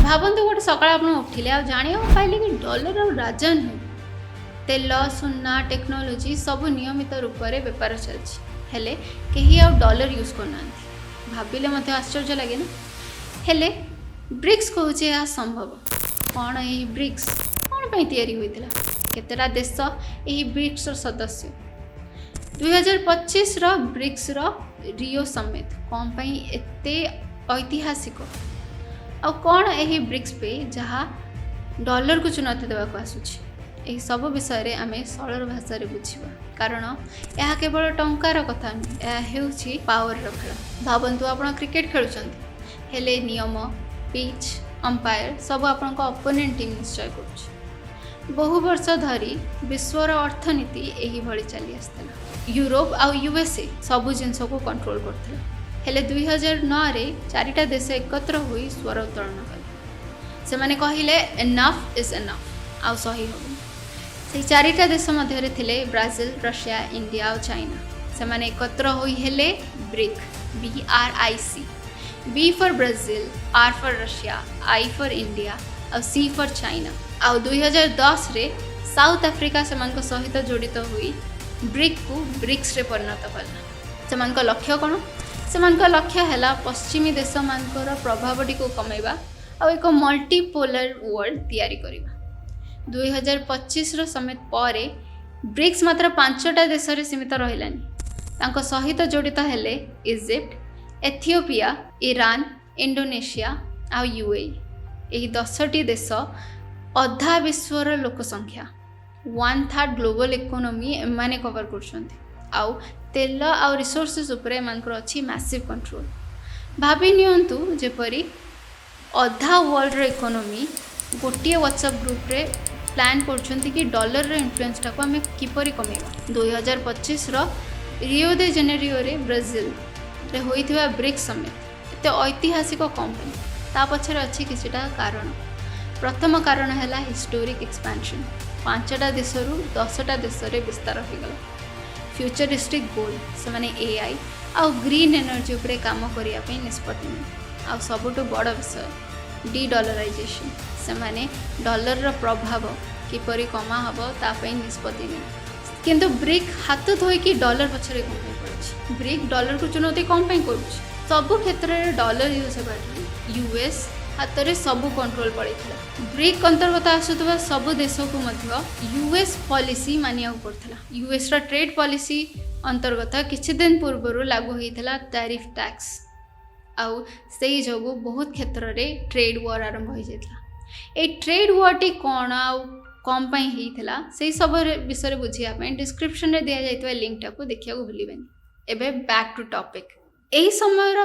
ଭାବନ୍ତୁ ଗୋଟେ ସକାଳେ ଆପଣ ଉଠିଲେ ଆଉ ଜାଣିବାକୁ ପାଇଲେ କି ଡଲର ଆଉ ରାଜା ନୁହେଁ। ତେଲ ସୁନା ଟେକ୍ନୋଲୋଜି ସବୁ ନିୟମିତ ରୂପରେ ବେପାର ଚାଲିଛି, ହେଲେ କେହି ଆଉ ଡଲର ୟୁଜ୍ କରୁନାହାନ୍ତି। ଭାବିଲେ ମଧ୍ୟ ଆଶ୍ଚର୍ଯ୍ୟ ଲାଗେ ନା। ହେଲେ ବ୍ରିକ୍ସ କହୁଛି ଏହା ସମ୍ଭବ। କ'ଣ ଏହି ବ୍ରିକ୍ସ କ'ଣ ପାଇଁ ତିଆରି ହୋଇଥିଲା? କେତେଟା ଦେଶ ଏହି ବ୍ରିକ୍ସର ସଦସ୍ୟ? 2025ର ବ୍ରିକ୍ସର ରିଓ ସମିଟ୍ କ'ଣ ପାଇଁ ଏତେ ଐତିହାସିକ? ଆଉ କ'ଣ ଏହି ବ୍ରିକ୍ସ ପେ ଯାହା ଡଲରକୁ ଚୁନୌତି ଦେବାକୁ ଆସୁଛି? ଏହି ସବୁ ବିଷୟରେ ଆମେ ସରଳ ଭାଷାରେ ବୁଝିବା, କାରଣ ଏହା କେବଳ ଟଙ୍କାର କଥା ନୁହେଁ, ଏହା ହେଉଛି ପାୱାରର ଖେଳ। ଭାବନ୍ତୁ ଆପଣ କ୍ରିକେଟ ଖେଳୁଛନ୍ତି, ହେଲେ ନିୟମ ପିଚ୍ ଅମ୍ପାୟାର ସବୁ ଆପଣଙ୍କ ଅପୋନେଣ୍ଟ ଟିମ୍ ନିଶ୍ଚୟ କରୁଛି। ବହୁ ବର୍ଷ ଧରି ବିଶ୍ୱର ଅର୍ଥନୀତି ଏହିଭଳି ଚାଲି ଆସିଥିଲା। ୟୁରୋପ ଆଉ ୟୁଏସ୍ଏ ସବୁ ଜିନିଷକୁ କଣ୍ଟ୍ରୋଲ କରୁଥିଲା, ହେଲେ 2009ରେ ଚାରିଟା ଦେଶ ଏକତ୍ର ହୋଇ ସ୍ୱର ଉତ୍ତୋଳନ କଲେ। ସେମାନେ କହିଲେ ଏନଫ୍ ଇଜ୍ ଏନଫ୍, ଆଉ ସହି ହେବନି। ସେହି ଚାରିଟା ଦେଶ ମଧ୍ୟରେ ଥିଲେ ବ୍ରାଜିଲ, ରଷିଆ, ଇଣ୍ଡିଆ ଆଉ ଚାଇନା। ସେମାନେ ଏକତ୍ର ହୋଇ ହେଲେ BRICS, BRIC। B for Brazil, R for Russia, I for India ଆଉ C ଫର୍ ଚାଇନା। ଆଉ 2010ରେ ସାଉଥ ଆଫ୍ରିକା ସେମାନଙ୍କ ସହିତ ଜଡ଼ିତ ହୋଇ ବ୍ରିକ୍କୁ ବ୍ରିକ୍ସରେ ପରିଣତ କଲା। ସେମାନଙ୍କ ଲକ୍ଷ୍ୟ କ'ଣ? ସେମାନଙ୍କ ଲକ୍ଷ୍ୟ ହେଲା ପଶ୍ଚିମୀ ଦେଶମାନଙ୍କର ପ୍ରଭାବଟିକୁ କମାଇବା ଆଉ ଏକ ମଲ୍ଟିପୋଲାର ୱାର୍ଲଡ ତିଆରି କରିବା। 2025ର ସମିଟ୍ ପରେ ବ୍ରିକ୍ସ ମାତ୍ର 5ଟା ଦେଶରେ ସୀମିତ ରହିଲାନି। ତାଙ୍କ ସହିତ ଜଡ଼ିତ ହେଲେ ଇଜିପ୍ଟ, ଏଥିଓପିଆ, ଇରାନ, ଇଣ୍ଡୋନେସିଆ ଆଉ UAE। ଏହି 10ଟି ଦେଶ ଅଧା ବିଶ୍ୱର ଲୋକ ସଂଖ୍ୟା, 1/3 ଗ୍ଲୋବାଲ ଇକୋନୋମି ଏମାନେ କଭର କରୁଛନ୍ତି। ଆଉ ତେଲ ଆଉ ରିସୋର୍ସେସ୍ ଉପରେ ଏମାନଙ୍କର ଅଛି ମ୍ୟାସିଭ୍ କଣ୍ଟ୍ରୋଲ। ଭାବି ନିଅନ୍ତୁ ଯେପରି ଅଧା ୱାର୍ଲଡର ଇକୋନୋମି ଗୋଟିଏ ହ୍ୱାଟ୍ସଆପ୍ ଗ୍ରୁପ୍ରେ ପ୍ଲାନ୍ କରୁଛନ୍ତି କି ଡଲରର ଇନଫ୍ଲୁଏନ୍ସଟାକୁ ଆମେ କିପରି କମେଇବା। 2025ର ରିଓ ଦେ ଜେନେରିଓରେ ବ୍ରାଜିଲରେ ହୋଇଥିବା ବ୍ରିକ୍ସ ସମିଟ୍ ଏତେ ଐତିହାସିକ କ'ଣ ପାଇଁ? ତା ପଛରେ ଅଛି କିଛିଟା କାରଣ। ପ୍ରଥମ କାରଣ ହେଲା ହିଷ୍ଟୋରିକ୍ ଏକ୍ସପାନ୍ସନ୍। 5ଟା ଦେଶରୁ 10ଟା ଦେଶରେ ବିସ୍ତାର ହୋଇଗଲା। ଫ୍ୟୁଚରିଷ୍ଟିକ୍ ଗୋଲ୍, ସେମାନେ AI ଆଉ ଗ୍ରୀନ୍ ଏନର୍ଜି ଉପରେ କାମ କରିବା ପାଇଁ ନିଷ୍ପତ୍ତି ନେଲେ। ଆଉ ସବୁଠୁ ବଡ଼ ବିଷୟ ଡିଡଲାରାଇଜେସନ୍, ସେମାନେ ଡଲରର ପ୍ରଭାବ କିପରି କମା ହେବ ତା ପାଇଁ ନିଷ୍ପତ୍ତି ନେଲେ। କିନ୍ତୁ ବ୍ରିକ୍ ହାତ ଧୋଇକି ଡଲର ପଛରେ କ'ଣ ପାଇଁ ପଡ଼ୁଛି? ବ୍ରିକ୍ ଡଲରକୁ ଚୁନୌତି କ'ଣ ପାଇଁ କରୁଛି? ସବୁ କ୍ଷେତ୍ରରେ ଡଲର ୟୁଜ୍ ହେବାଠୁ US ହାତରେ ସବୁ କଣ୍ଟ୍ରୋଲ ପଳେଇଥିଲା। ବ୍ରିକ୍ ଅନ୍ତର୍ଗତ ଆସୁଥିବା ସବୁ ଦେଶକୁ ମଧ୍ୟ US ପଲିସି ମାନିବାକୁ ପଡ଼ୁଥିଲା। USର ଟ୍ରେଡ୍ ପଲିସି ଅନ୍ତର୍ଗତ କିଛି ଦିନ ପୂର୍ବରୁ ଲାଗୁ ହୋଇଥିଲା ଟ୍ୟାରିଫ୍ ଟ୍ୟାକ୍ସ, ଆଉ ସେଇ ଯୋଗୁଁ ବହୁତ କ୍ଷେତ୍ରରେ ଟ୍ରେଡ୍ ୱାର୍ ଆରମ୍ଭ ହୋଇଯାଇଥିଲା। ଏଇ ଟ୍ରେଡ୍ ୱାର୍ଟି କ'ଣ ଆଉ କ'ଣ ପାଇଁ ହେଇଥିଲା ସେଇ ସବୁ ବିଷୟରେ ବୁଝିବା ପାଇଁ ଡିସ୍କ୍ରିପ୍ସନରେ ଦିଆଯାଇଥିବା ଲିଙ୍କଟାକୁ ଦେଖିବାକୁ ଭୁଲିବେନି। ଏବେ ବ୍ୟାକ୍ ଟୁ ଟପିକ୍। ଏହି ସମୟର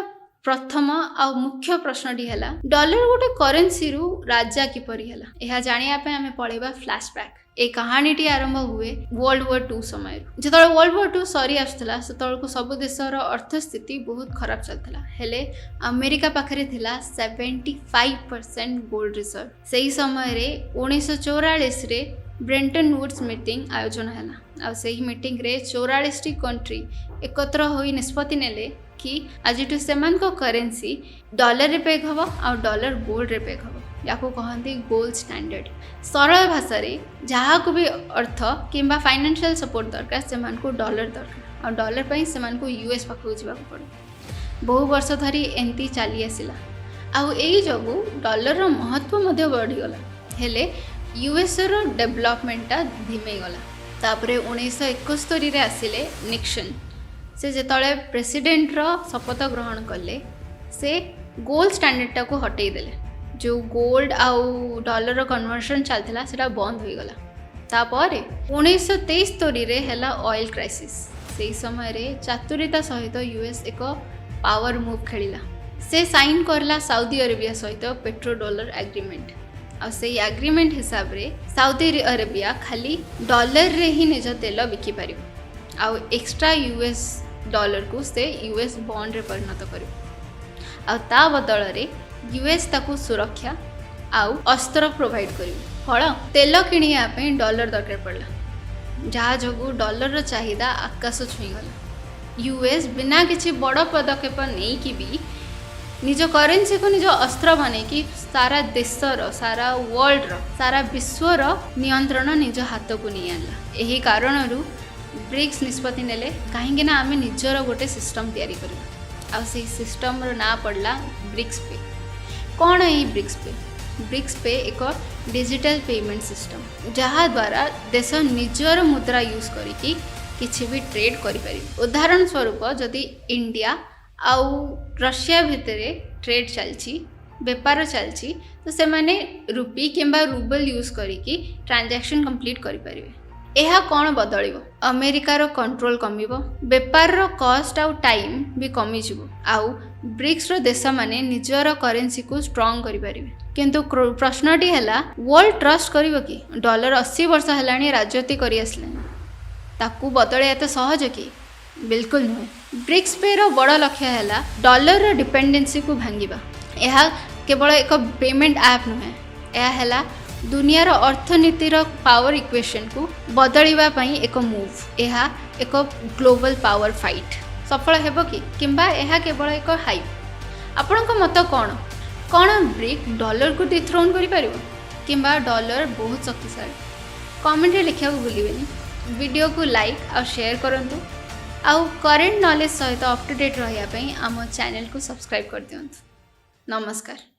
ପ୍ରଥମ ଆଉ ମୁଖ୍ୟ ପ୍ରଶ୍ନଟି ହେଲା ଡଲର ଗୋଟେ କରେନ୍ସିରୁ ରାଜା କିପରି ହେଲା? ଏହା ଜାଣିବା ପାଇଁ ଆମେ ପଳେଇବା ଫ୍ଲାଶବ୍ୟାକ୍। এই କାହାଣୀଟି ଆରମ୍ଭ ହୁଏ World War II ସମୟରୁ। ଯେତେବେଳେ World War II ସରି ଆସୁଥିଲା ସେତେବେଳକୁ ସବୁ ଦେଶର ଅର୍ଥସ୍ଥିତି ବହୁତ ଖରାପ ଚାଲିଥିଲା, ହେଲେ ଆମେରିକା ପାଖରେ ଥିଲା 75% ଗୋଲ୍ଡ ରିଜର୍ଭ। ସେହି ସମୟରେ 1944ରେ ବ୍ରେଣ୍ଟନ୍ ଉଡ୍ସ ମିଟିଂ ଆୟୋଜନ ହେଲା, ଆଉ ସେହି ମିଟିଂରେ 44ଟି କଣ୍ଟ୍ରି ଏକତ୍ର ହୋଇ ନିଷ୍ପତ୍ତି ନେଲେ କି ଆଜିଠୁ ସେମାନଙ୍କ କରେନ୍ସି ଡଲରରେ ପେଗ୍ ହେବ ଆଉ ଡଲର ଗୋଲ୍ଡରେ ପେଗ୍ ହେବ। याको कहती गोल्ड स्टैंडर्ड। सरल भाषा रे जहाँ को भी अर्थ किंबा फाइनेंशियल सपोर्ट दरकार से डॉलर दरकार और डॉलर पर से US पाखक जावाक पड़े। बहु वर्ष धरी एमती चली आसला आई जगू डॉलर महत्व बढ़ीगला हेले US रो डेवलपमेंटा धीमे गला। तापरे 1971 आसिले निक्सन से जिते प्रेसिडेंट रो शपथ ग्रहण कले से गोल्ड स्टैंडर्ड को हटई देले। जो गोल्ड आउ डॉलर कन्वर्सन चलता सेटा बंद हो गला। तापर 1973 रे हैला ऑयल क्राइसिस। से समय रे चातुरिता सहित US एक पावर मूव खेलिला। से साइन करला सऊदी अरेबिया सहित पेट्रो डॉलर एग्रीमेंट। आ से एग्रीमेंट हिसाब रे सऊदी अरेबिया खाली डॉलर रे ही निज तेल बिकी पारिबो आ एक्स्ट्रा US डॉलर को से US बॉन्ड रे परिणत करिबो आ ता बदल रे US ताकू सुरक्षा आउ अस्त्र प्रोवाइड करिबो। फल तेल किणिया पे डॉलर दरकार पड़ला जहाँ जगू डॉलर चाहिदा आकाश छुईगला। US बिना किसी बड़ पदक्षेप नहीं कि भी निज करेन्सी को निज अस्त्र बने कि सारा देशर सारा वर्ल्डर सारा विश्वर नियंत्रण निज हाथ को नहीं आनला। यही कारणरू ब्रिक्स निष्पत्ति नेले कहीं आम निजर गोटे सिस्टम तैयारी करबा आ से सिस्टम रो ना पड़ला ब्रिक्स पे। कौन है ब्रिक्स पे? ब्रिक्स पे एक डिजिटल पेमेंट सिस्टम जहा द्वारा देश निजर मुद्रा यूज करिकी किछि भी ट्रेड करि परिबे। उदाहरण स्वरूप जदि इंडिया आउ रशिया भितर ट्रेड चलची बेपार चलची तो से माने रुपी किंबा रूबल यूज करिकी ट्रांजैक्शन कंप्लीट करि परिबे। यह कौन बदलिबो? अमेरिकार कंट्रोल कमिबो, बेपार रो कॉस्ट आउ टाइम भी कमी जिवो, आउ ब्रिक्स रो देश माने निजर करेन्सी को स्ट्रांग करि परिबे। किंतु प्रश्नटी हैला वर्ल्ड ट्रस्ट करिवो कि? डॉलर 80 वर्ष हेलानी राजनीति करि आसलेनी, ताकू बदले एते सहज कि? बिल्कुल नुहे। ब्रिक्स पे रो बड़ लक्ष्य हैला डॉलर रो डिपेंडेंसी को भांगिबा। यह केवल एक पेमेंट ऐप नुहे, यह हैला दुनियार अर्थनीतिर पावर इक्वेशन को बदलिबा पई एक मूव। यह एक ग्लोबल पावर फाइट सफल हेबो कि किंबा यह केवल एक हाइप? आपनक मत कौन? कौन ब्रिक डॉलर को डिथ्रोन करि परिबो किंबा डॉलर बहुत शक्तिशाली? कमेंट रे लिखा भूलिबेनी। वीडियो को लाइक और शेयर करंतु आउ करेंट नॉलेज सहित अप टू डेट रहिया पई आम चैनल को सब्सक्राइब कर दियंतु। नमस्कार।